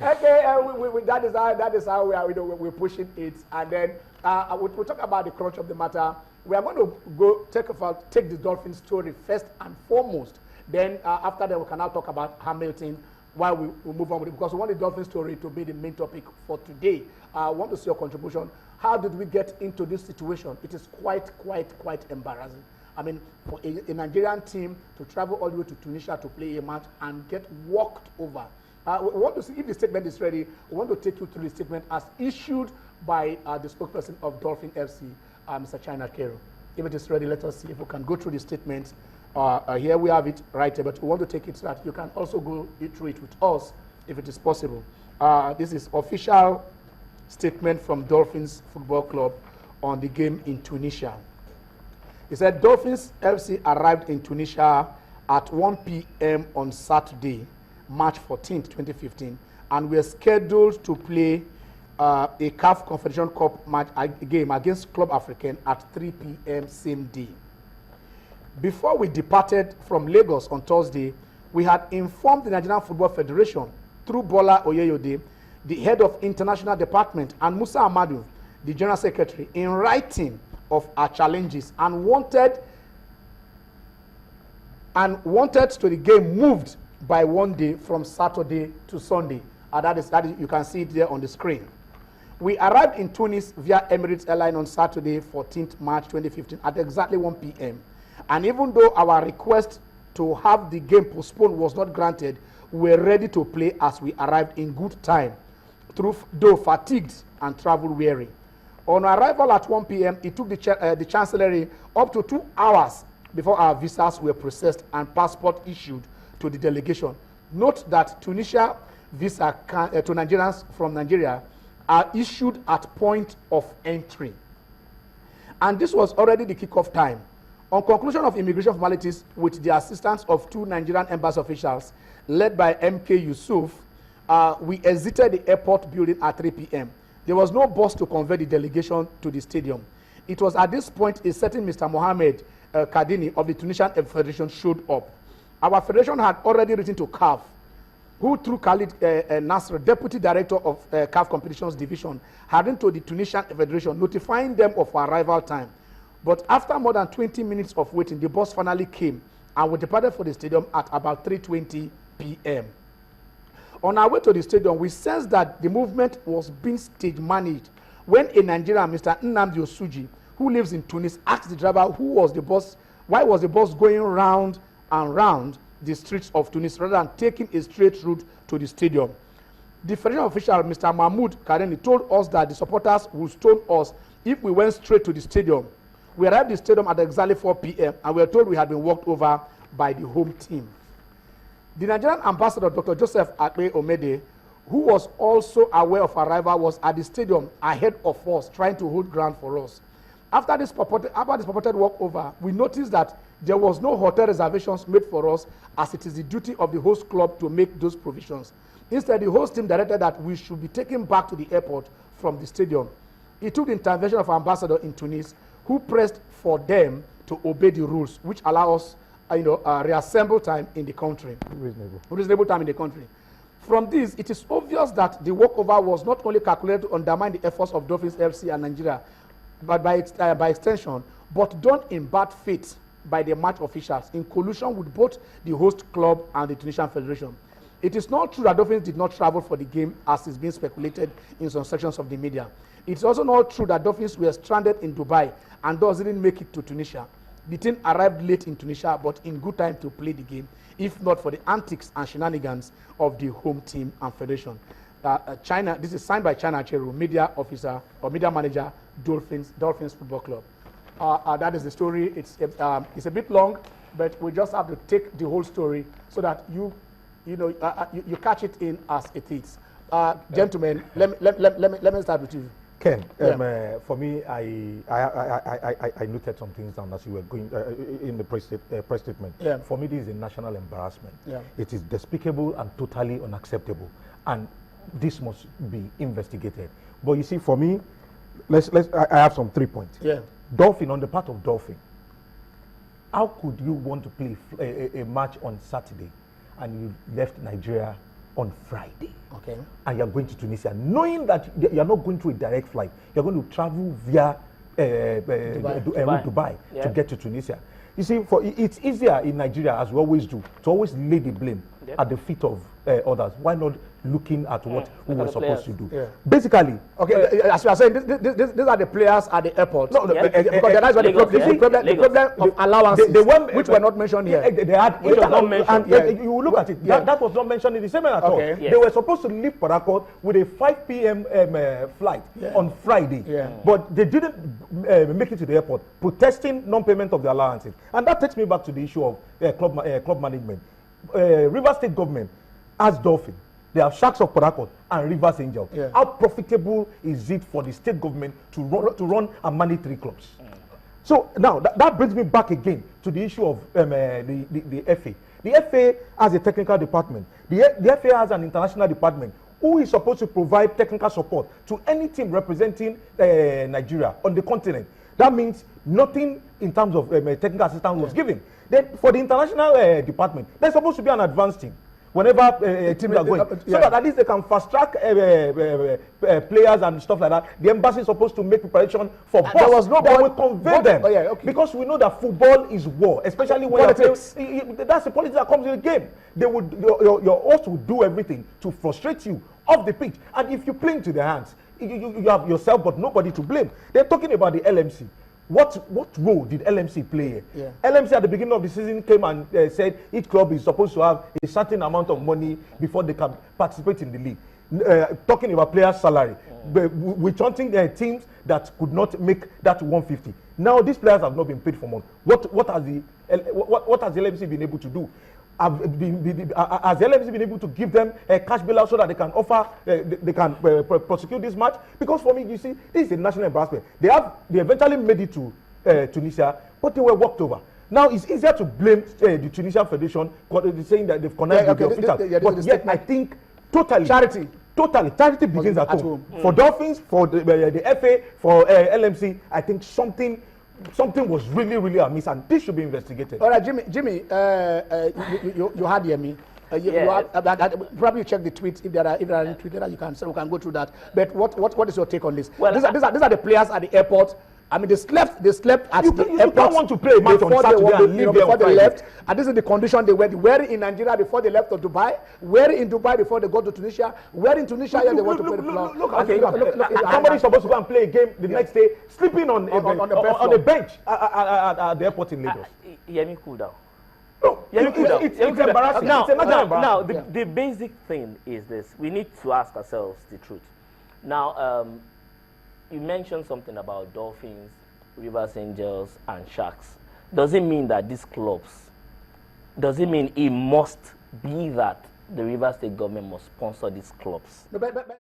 Okay, that is how we are. We're pushing it, and then we'll talk about the crunch of the matter. We are going to go take the Dolphins story first and foremost. Then after that, we can now talk about Hamilton while we move on with it, because we want the Dolphins story to be the main topic for today. I want to see your contribution. How did we get into this situation? It is quite embarrassing. I mean, for a Nigerian team to travel all the way to Tunisia to play a match and get walked over. We want to see if the statement is ready. We want to take you through the statement as issued by the spokesperson of Dolphin FC, Mr. China Kero. If it is ready, let us see if we can go through the statement. Here we have it right here, but we want to take it so that you can also go through it with us if it is possible. This is official statement from Dolphins Football Club on the game in Tunisia. He said Dolphins FC arrived in Tunisia at 1 p.m. on Saturday, March 14th, 2015, and were scheduled to play a CAF Confederation Cup match game against Club Africain at 3 p.m. same day. Before we departed from Lagos on Thursday, we had informed the Nigerian Football Federation through Bola Oyeyode, the head of international department, and Musa Amadu, the general secretary, in writing of our challenges and wanted to the game moved by 1 day from Saturday to Sunday. That is, you can see it there on the screen. We arrived in Tunis via Emirates Airline on Saturday, 14th March 2015 at exactly 1 p.m. And even though our request to have the game postponed was not granted, we were ready to play as we arrived in good time, though fatigued and travel weary. On arrival at 1 p.m., it took the Chancellery up to 2 hours before our visas were processed and passport issued to the delegation. Note that Tunisia visa to Nigerians from Nigeria are issued at point of entry. And this was already the kickoff time. On conclusion of immigration formalities with the assistance of 2 Nigerian embassy officials led by MK Yusuf, we exited the airport building at 3 p.m. There was no bus to convey the delegation to the stadium. It was at this point a certain Mr. Mohamed Kadini of the Tunisian Federation showed up. Our federation had already written to CAF, who through Khalid Nasser, Deputy Director of CAF Competitions Division, had written to the Tunisian Federation notifying them of our arrival time. But after more than 20 minutes of waiting, the bus finally came and we departed for the stadium at about 3:20 p.m. On our way to the stadium, we sensed that the movement was being stage managed when a Nigerian, Mr. Nnamdi Osuji, who lives in Tunis, asked the driver why was the bus going round and round the streets of Tunis rather than taking a straight route to the stadium. The federation official, Mr. Mahmoud Kareni, told us that the supporters would stone us if we went straight to the stadium. We arrived at the stadium at exactly 4 p.m. and we were told we had been walked over by the home team. The Nigerian ambassador, Dr. Joseph Akpe Omede, who was also aware of our arrival, was at the stadium ahead of us, trying to hold ground for us. After this purported walkover, we noticed that there was no hotel reservations made for us, as it is the duty of the host club to make those provisions. Instead, the host team directed that we should be taken back to the airport from the stadium. It took the intervention of our ambassador in Tunis, who pressed for them to obey the rules, which allow us reassemble time in the country. Reasonable time in the country. From this, it is obvious that the walkover was not only calculated to undermine the efforts of Dolphins FC and Nigeria, but by extension, but done in bad faith by the match officials in collusion with both the host club and the Tunisian Federation. It is not true that Dolphins did not travel for the game, as is being speculated in some sections of the media. It's also not true that Dolphins were stranded in Dubai and thus didn't make it to Tunisia. The team arrived late in Tunisia, but in good time to play the game, if not for the antics and shenanigans of the home team and federation. China, this is signed by China Cheru, media officer or media manager, Dolphins Football Club. That is the story. It's a bit long, but we just have to take the whole story so that you catch it in as it is. Gentlemen, let me start with you. Ken, for me, I noted some things down as you were going in the press statement. Yeah. For me, this is a national embarrassment. Yeah. It is despicable and totally unacceptable, and this must be investigated. But you see, for me, I have some 3 points. Yeah. Dolphin, on the part of Dolphin, how could you want to play a match on Saturday and you left Nigeria on Friday. Okay. And you're going to Tunisia, knowing that you're not going through a direct flight. You're going to travel via Dubai to get to Tunisia. You see, it's easier in Nigeria, as we always do, to always lay the blame at the feet of others. Why not looking at what we were supposed to do? Yeah. Basically, okay, as you are saying, these are the players at the airport. No, because that's what the problem of allowances, which were not mentioned here. They had, which was not mentioned. And you look at it, that was not mentioned in the statement at all. They were supposed to leave Port Harcourt with a 5 p.m. flight on Friday, but they didn't make it to the airport, protesting non-payment of the allowances. And that takes me back to the issue of club management. Rivers State government has Dolphins. They have Sharks of Port Harcourt and Rivers Angels. How profitable is it for the state government to run and manage 3 clubs? So now that brings me back again to the issue of the FA. The FA has a technical department. The FA has an international department who is supposed to provide technical support to any team representing Nigeria on the continent. That means nothing in terms of technical assistance was given. Then for the international department, there's supposed to be an advanced team whenever teams are going, so that at least they can fast track players and stuff like that. The embassy is supposed to make preparation for both. There was no that will convey them, because we know that football is war, especially when politics. That's the politics that comes in the game. They would your host will do everything to frustrate you off the pitch, and if you play into their hands, you have yourself but nobody to blame. They're talking about the LMC. What role did LMC play here? LMC at the beginning of the season came and said each club is supposed to have a certain amount of money before they can participate in the league. Talking about players' salary, we're chanting teams that could not make that 150. Now these players have not been paid for months. What has the LMC been able to do? Has the LMC been able to give them a cash bailout so that they can offer, they can prosecute this match? Because for me, you see, this is a national embarrassment. They eventually made it to Tunisia, but they were walked over. Now it's easier to blame the Tunisian Federation, saying that they've connected with the officials. But yet, I think charity begins at home. For Dolphins, for the FA, for LMC, I think something was really amiss, and this should be investigated. All right, Jimmy, you had hear me. Probably you check the tweets if there are any tweets that you can, so we can go through that. But what is your take on this? Well, these are the players at the airport. I mean, they slept at the airport. You don't want to play a match on Saturday and leave before they left. And this is the condition they were wearing in Nigeria before they left to Dubai, wearing in Dubai before they go to Tunisia, wearing in Tunisia they want to play the plan. Look, somebody's supposed to go and play a game the next day, sleeping on the bench at the airport in Lagos. Let me cool down. No, it's embarrassing. Now, the basic thing is this: we need to ask ourselves the truth. Now, you mentioned something about Dolphins, Rivers Angels, and Sharks. Does it mean that these clubs, does it mean it must be that the Rivers State government must sponsor these clubs? No, but